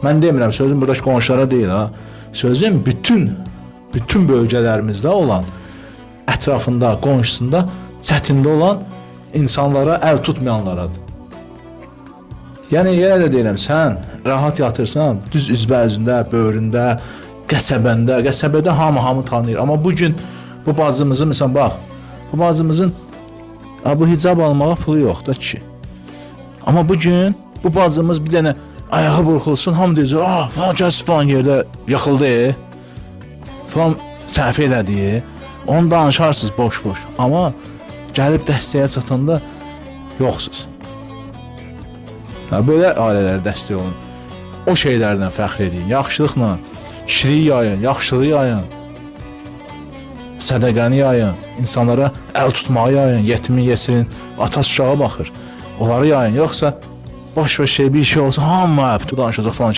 Mən demirəm, sözüm buradakı qonşulara deyil ha. Sözüm bütün bölgələrimizdə olan, ətrafında, qonşusunda, çətində olan insanlara əl tutmayanlaradır. Yəni yenə də deyirəm, sən rahat yatırsan, düz üzbəüzündə, böyründə, qəsəbədə hamı tanıyır. Amma bugün bu bacımızın, məsələn bax, bu bacımızın bu hicab almağa pulu yoxdur ki. Amma bugün bu bacımız bir dənə ayağı burxulsun, hamı deyəcək, falan kəs falan yerdə yıxıldı, falan səhv elədi. Onu danışarsınız boş-boş. Amma gəlib dəstəyə çatanda yoxsuz. Belə ailələrə dəstək olun. O şeylərdən fəxr edin. Yaxşılıqla, kişiliyi yayın, yaxşılığı yayın. Sədəqəni yayın. İnsanlara əl tutmağı yayın. Yetimin, yesirin, atası uşağa baxır. Onları yayın. Yoxsa boş-boş şey bir şey olsa, hamı danışacaq falan.